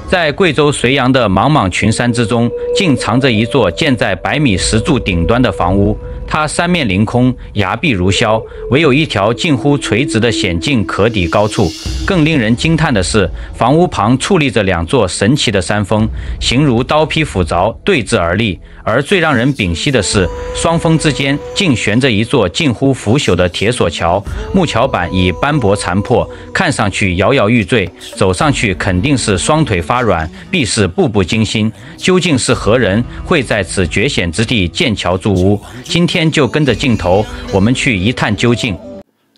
在貴州睢陽的茫茫群山之中，竟藏着一座建在100米石柱頂端的房屋。它三面臨空，崖壁如削，唯有一條近乎垂直的險境可抵高處。更令人驚嘆的是，房屋旁矗立着2座神奇的山峰，形如刀劈斧鑿，對峙而立。而最讓人屏息的是，雙峰之間竟懸着一座近乎腐朽的鐵索橋，木橋板已斑駁殘破，看上去搖搖欲墜，走上去肯定是雙腿發軟，必是步步驚心。究竟是何人會在此絕險之地建橋築屋？今天就跟着鏡頭，我們去一探究竟。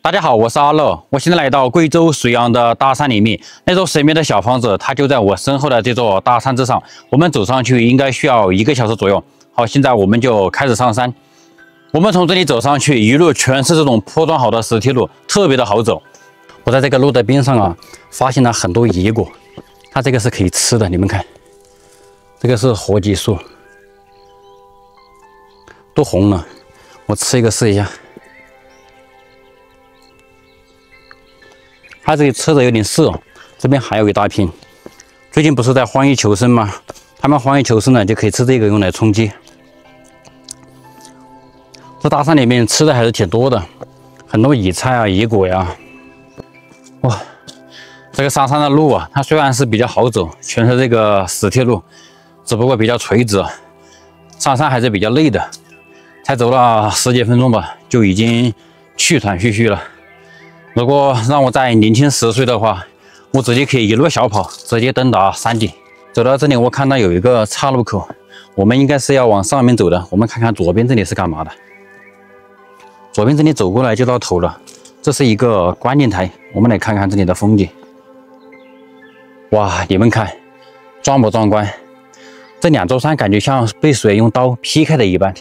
大家好，我是阿樂，我現在來到貴州睢陽的大山裡面，那座神秘的小房子，它就在我身後的這座大山之上。我們走上去應該需要1個小時左右。好，現在我們就開始上山。我們從這裡走上去，一路全是這種鋪裝好的石梯路，特別的好走。我在這個路的邊上啊，發現了很多野果，它這個是可以吃的，你們看，這個是火棘樹，都紅了。我吃一個試一下，它這裡吃的有點澀哦。這邊還有一大片。最近不是在荒野求生嗎？他們荒野求生呢，就可以吃這個用來充饥。這大山裡面吃的還是挺多的，很多野菜啊、野果呀。哇，這個上山的路啊，它雖然是比較好走，全是這個石梯路，只不過比較垂直，上山還是比較累的。才走了10幾分鐘吧，就已經氣喘吁吁了。如果讓我再年輕10歲的話，我直接可以一路小跑，直接登達山頂。走到這裡，我看到有一個岔路口，我們應該是要往上面走的。我們看看左邊這裡是幹嘛的。左邊這裡走過來就到頭了，這是一個觀景台，我們來看看這裡的風景。哇，你們看，壯不壯觀？這2座山感覺像被水用刀劈開的一般，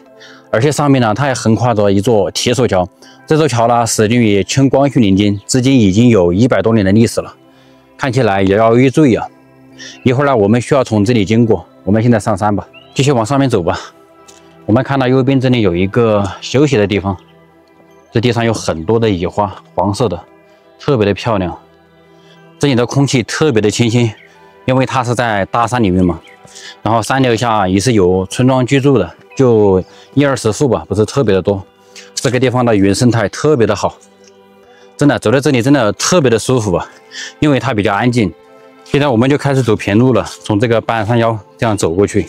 而且上面呢，它還橫跨着一座鐵索橋。這座橋呢，始建於清光緒年間，至今已經有100多年的歷史了，看起來搖搖欲墜啊。一會兒呢，我們需要從這裡經過，我們現在上山吧，繼續往上面走吧。我們看到右邊這裡有一個休息的地方，這地上有很多的野花，黃色的，特別的漂亮。這裡的空氣特別的清新，因为它是在大山裡面嘛。然後山腳下也是有村莊居住的，就10-20戶吧，不是特別的多。這個地方的原生態特別的好，真的走在這裡真的特別的舒服吧，因為它比較安靜。現在我們就開始走平路了，從這個半山腰這樣走過去，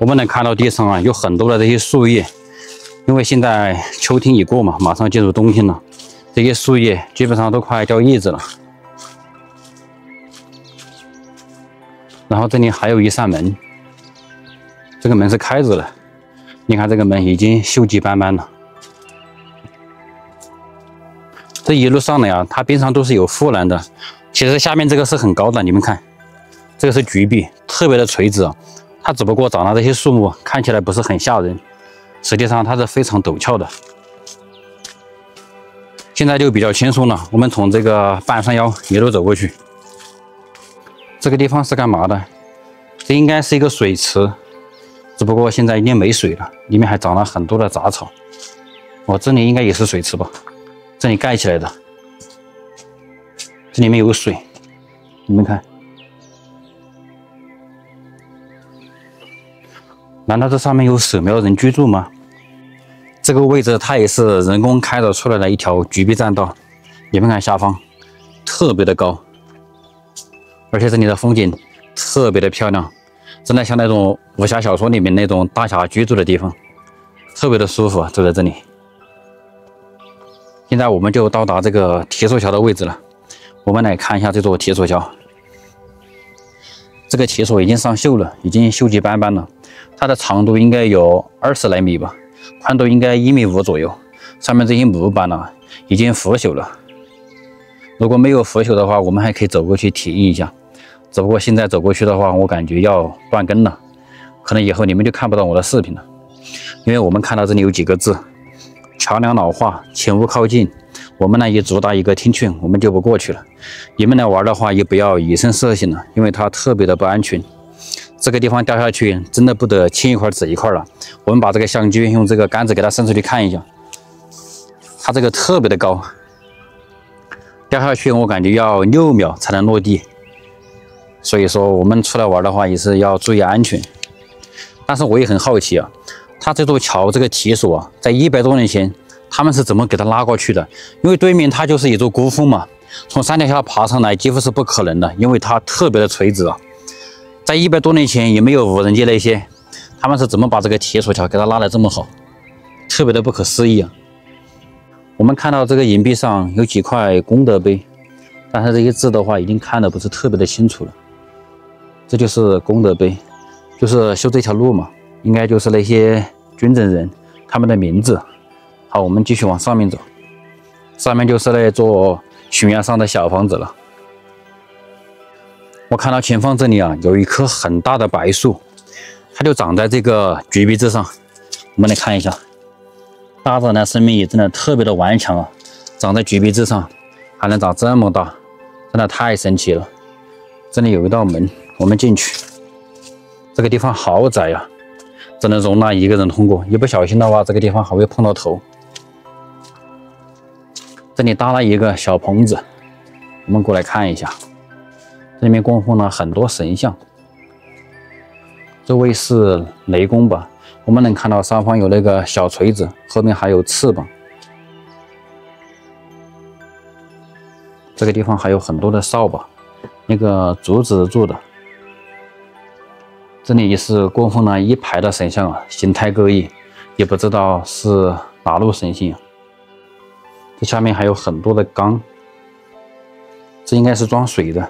我們能看到地上啊有很多的這些樹葉，因為現在秋天已過嘛，馬上進入冬天了，這些樹葉基本上都快掉葉子了。然後這裡還有一扇門，這個門是開着的，你看這個門已經鏽跡斑斑了。這一路上來啊，它邊上都是有護欄的。其實下面這個是很高的，你們看，這個是橘壁，特別的垂直啊。它只不過長了這些樹木，看起來不是很嚇人，實際上它是非常陡峭的。現在就比較輕鬆了，我們從這個半山腰一路走過去。這個地方是幹嘛的？這應該是一個水池，只不過現在已經沒水了，裡面還長了很多的雜草。這裡應該也是水池吧？這裡蓋起來的，這裡面有水，你們看。難道這上面有守廟人居住嗎？這個位置它也是人工開鑿出來的一條橘壁棧道，你們看下方特別的高。而且這裡的風景特別的漂亮，真的像那種武俠小說裡面那種大俠居住的地方，特別的舒服啊，走在這裡。現在我們就到達這個鐵索橋的位置了，我們來看一下這座鐵索橋。這個鐵索已經上鏽了，已經鏽跡斑斑了，它的長度應該有20來米吧，寬度應該1.5米左右，上面這些木板呢已經腐朽了。如果沒有腐朽的話，我們還可以走過去體驗一下。只不過現在走過去的話，我感覺要斷更了，可能以後你們就看不到我的視頻了。因為我們看到這裡有幾個字：橋梁老化，請勿靠近。我們呢也主打一個聽勸，我們就不過去了。你們來玩的話，也不要以身涉險了，因為它特別的不安全。這個地方掉下去，真的不得青一塊紫一塊了。我們把這個相機用這個桿子給它伸出去看一下，它這個特別的高。掉下去我感覺要6秒才能落地，所以說我們出來玩的話也是要注意安全。但是我也很好奇啊，它這座橋这個鐵索啊，在100多年前他們是怎麼給它拉過去的？因為對面它就是一座孤峰嘛，從山腳下爬上來幾乎是不可能的，因為它特別的垂直啊。在100多年前也沒有無人機那些，他們是怎麼把這個鐵索橋給它拉得這麼好？特別的不可思議啊！我們看到這個銀幣上有幾塊功德碑，但是這些字的話已經看得不是特別的清楚了。這就是功德碑，就是修這條路嘛，應該就是那些軍政人他們的名字。好，我們繼續往上面走，上面就是那座悬崖上的小房子了。我看到前方這裡啊，有一棵很大的白樹，它就長在這個絕壁之上。我們來看一下，大自然的生命也真的特別的頑強啊，長在絕壁之上還能長這麼大，真的太神奇了。這裡有一道門，我們進去。這個地方好窄啊，只能容納一個人通過，一不小心的話，這個地方還會碰到頭。這裡搭了一個小棚子，我們過來看一下。這裡面供奉了很多神像。這位是雷公吧？我們能看到上方有那個小錘子，後面還有翅膀。這個地方還有很多的掃把，那個竹子做的。這裡也是供奉了一排的神像啊，形態各異，也不知道是哪路神仙啊。這下面還有很多的缸，這應該是裝水的。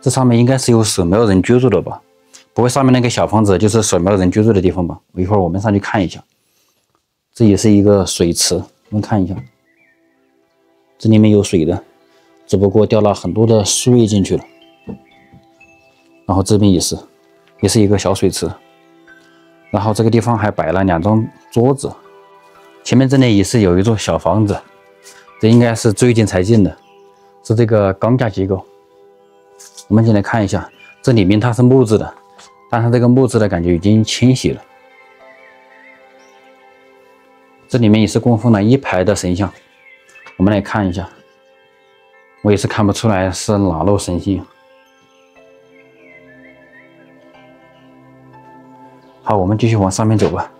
這上面应該是有守廟人居住的吧？不會上面那個小房子就是守廟人居住的地方吧？一會兒我們上去看一下。這也是一個水池，我們看一下，這裡面有水的，只不過掉了很多的樹葉進去了。然後這邊也是一個小水池。然後這個地方還擺了2張桌子。前面這裡也是有一座小房子，這應該是最近才建的，是這個鋼架結構。我們先來看一下，這裡面它是木質的，但是這個木質的感覺已經清洗了。這裡面也是供奉了一排的神像，我們來看一下，我也是看不出來是哪路神仙。好，我们继续往上面走吧。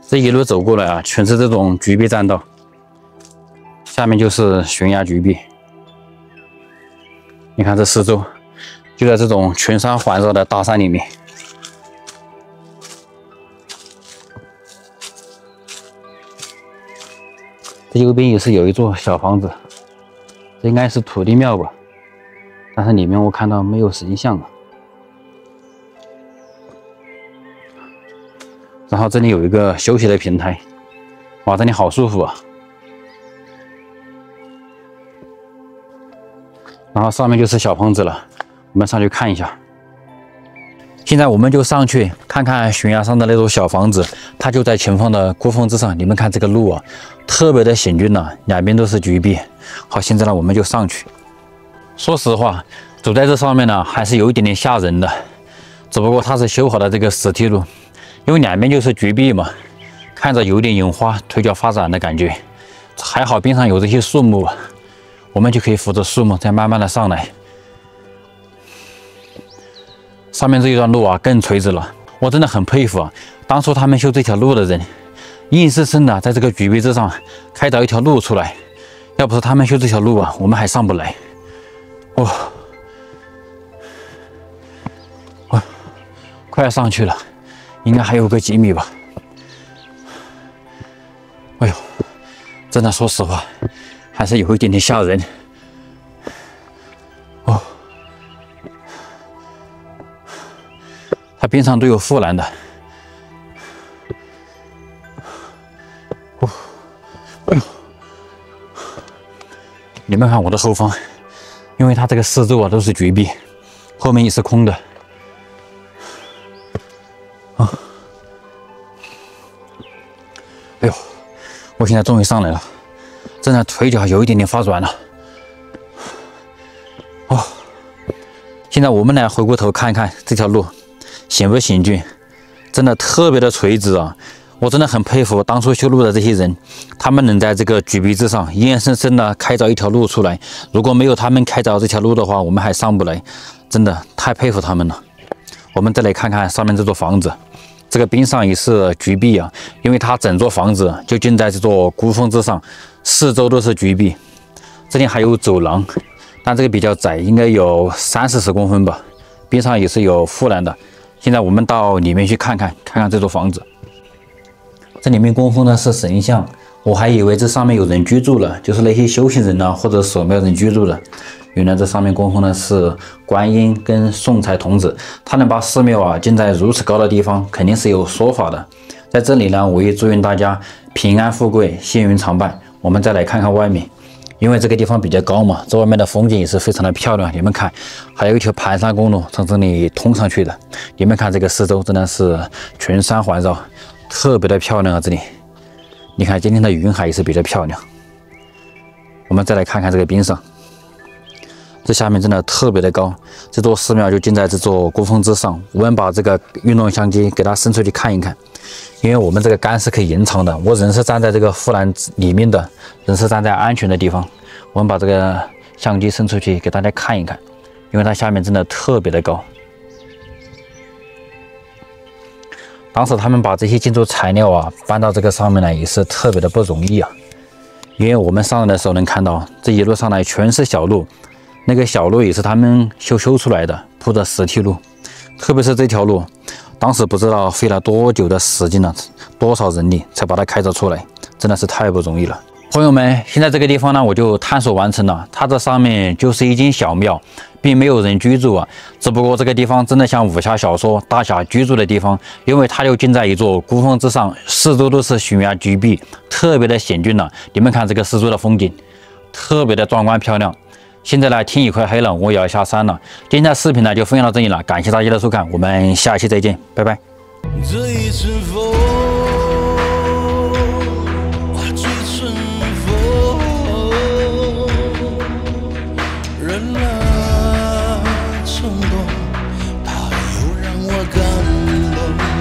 这一路走過來啊，全是這種絕壁棧道，下面就是懸崖絕壁。你看這四周，就在這種群山環繞的大山裡面。這右邊也是有一座小房子，這應該是土地廟吧，但是裡面我看到沒有神像啊。然後這裡有一個休息的平台，哇，這裡好舒服啊！然後上面就是小棚子了，我們上去看一下。現在我們就上去看看懸崖上的那座小房子，它就在前方的孤峰之上。你們看這個路啊，特別的險峻吶，兩邊都是絕壁。好，現在呢，我們就上去。說實話，走在這上面呢，還是有一點點嚇人的。只不過它是修好的這個石梯路。因為兩邊就是絕壁嘛，看着有點引花腿腳發展的感覺。還好邊上有這些樹木，我們就可以扶着樹木再慢慢的上來。上面這一段路啊更垂直了，我真的很佩服啊，當初他們修這條路的人，硬生生的在這個絕壁之上開鑿一條路出來。要不是他們修這條路啊，我們還上不來。哇，快要上去了。應該還有個幾米吧。哎呦，真的說實話，還是有一點點嚇人。哦，它邊上都有護欄的。哦，哎呦，你們看我的後方，因為它這個四周啊都是絕壁，後面也是空的。哎呦，我現在終於上來了，真的腿腳有一點點發軟了。哦，現在我們來回過頭看一看這條路險不險峻，真的特別的垂直啊！我真的很佩服當初修路的這些人，他們能在這個舉壁之上硬生生的開鑿一條路出來。如果沒有他們開鑿這條路的話，我們還上不來，真的太佩服他們了。我們再來看看上面這座房子，這個冰上也是巨壁啊，因為它整座房子就建在這座孤峰之上，四周都是巨壁。這裡還有走廊，但這個比較窄，應該有30公分吧。邊上也是有護欄的。現在我們到裡面去看看這座房子。這裡面供奉的是神像，我還以為這上面有人居住了，就是那些修行人啊或者守廟人居住的。原來這上面供奉的是觀音跟宋财童子，他能把寺廟啊建在如此高的地方，肯定是有說法的。在這裡呢，我也祝願大家平安富貴，仙雲常伴。我們再來看看外面，因為這個地方比較高嘛，這外面的風景也是非常的漂亮。你們看，還有一條盘山公路從這裡通上去的。你們看这個四周真的是群山環繞，特別的漂亮啊！這裡，你看今天的雲海也是比較漂亮。我們再來看看這個冰上，這下面真的特別的高。這座寺廟就建在這座孤峰之上。我們把這個運動相機給它伸出去看一看，因為我們這個杆是可以延長的。我人是站在這個護欄裡面的，人是站在安全的地方。我們把這個相機伸出去給大家看一看，因為它下面真的特別的高。當時他們把這些建築材料啊搬到這個上面來，也是特別的不容易啊。因為我們上來的時候能看到，這一路上來全是小路，那個小路也是他們修出來的，鋪的石梯路。特別是這條路，當時不知道費了多久的時間了，多少人力才把它開鑿出來，真的是太不容易了。朋友們，現在這個地方呢，我就探索完成了。它這上面就是一間小廟，並沒有人居住啊。只不過這個地方真的像武俠小說大俠居住的地方，因為它就建在一座孤峰之上，四周都是懸崖巨壁，特別的險峻了。你們看這個四周的風景，特別的壯觀漂亮。現在呢，天也快黑了，我也要下山了。今天的視頻呢就分享到這裡了，感謝大家的收看，我們下期再見，拜拜。這一陣風人啊